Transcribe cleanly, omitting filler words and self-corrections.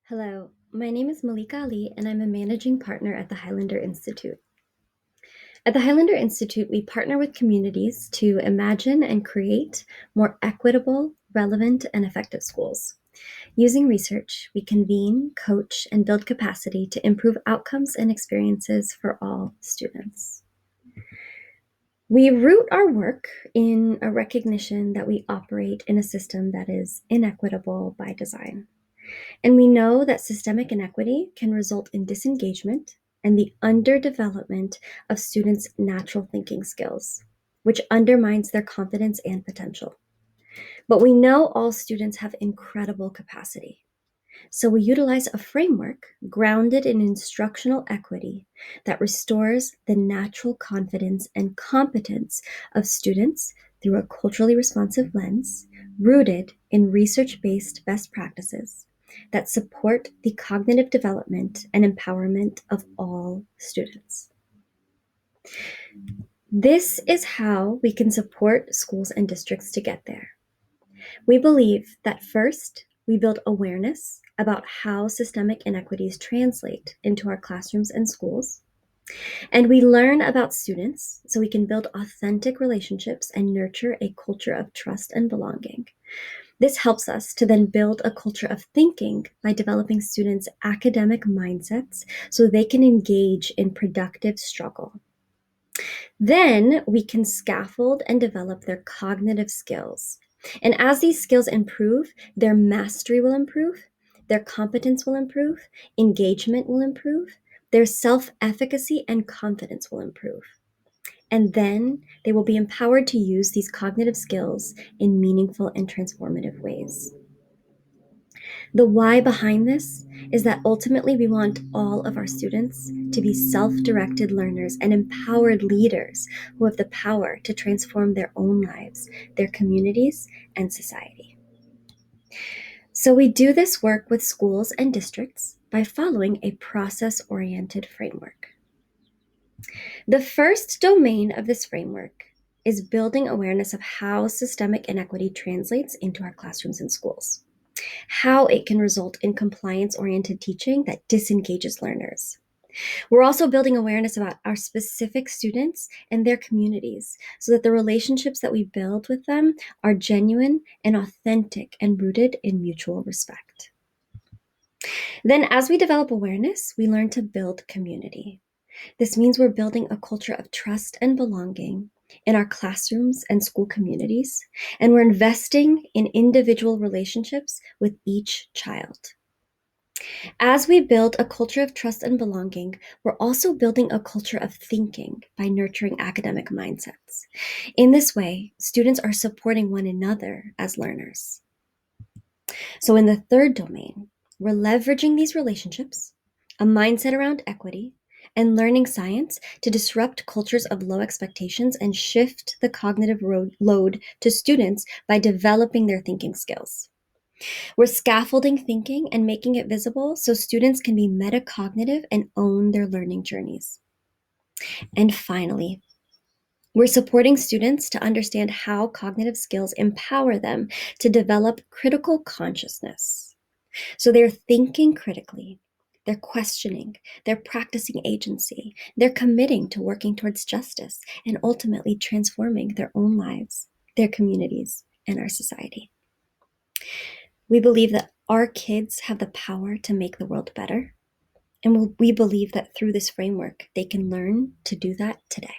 Hello, my name is Malika Ali, and I'm a managing partner at the Highlander Institute. At the Highlander Institute, we partner with communities to imagine and create more equitable, relevant, and effective schools. Using research, we convene, coach, and build capacity to improve outcomes and experiences for all students. We root our work in a recognition that we operate in a system that is inequitable by design. And we know that systemic inequity can result in disengagement and the underdevelopment of students' natural thinking skills, which undermines their confidence and potential. But we know all students have incredible capacity. So we utilize a framework grounded in instructional equity that restores the natural confidence and competence of students through a culturally responsive lens rooted in research-based best practices that support the cognitive development and empowerment of all students. This is how we can support schools and districts to get there. We believe that first, we build awareness about how systemic inequities translate into our classrooms and schools. And we learn about students so we can build authentic relationships and nurture a culture of trust and belonging. This helps us to then build a culture of thinking by developing students' academic mindsets so they can engage in productive struggle. Then we can scaffold and develop their cognitive skills. And as these skills improve, their mastery will improve, their competence will improve, engagement will improve, their self-efficacy and confidence will improve. And then they will be empowered to use these cognitive skills in meaningful and transformative ways. The why behind this is that ultimately we want all of our students to be self-directed learners and empowered leaders who have the power to transform their own lives, their communities, and society. So we do this work with schools and districts by following a process-oriented framework. The first domain of this framework is building awareness of how systemic inequity translates into our classrooms and schools, how it can result in compliance-oriented teaching that disengages learners. We're also building awareness about our specific students and their communities so that the relationships that we build with them are genuine and authentic and rooted in mutual respect. Then, as we develop awareness, we learn to build community. This means we're building a culture of trust and belonging in our classrooms and school communities, and we're investing in individual relationships with each child. As we build a culture of trust and belonging, we're also building a culture of thinking by nurturing academic mindsets. In this way, students are supporting one another as learners. So in the third domain, we're leveraging these relationships, a mindset around equity, and learning science to disrupt cultures of low expectations and shift the cognitive load to students by developing their thinking skills. We're scaffolding thinking and making it visible so students can be metacognitive and own their learning journeys. And finally, we're supporting students to understand how cognitive skills empower them to develop critical consciousness. So they're thinking critically, they're questioning, they're practicing agency, they're committing to working towards justice and ultimately transforming their own lives, their communities, and our society. We believe that our kids have the power to make the world better, and we believe that through this framework, they can learn to do that today.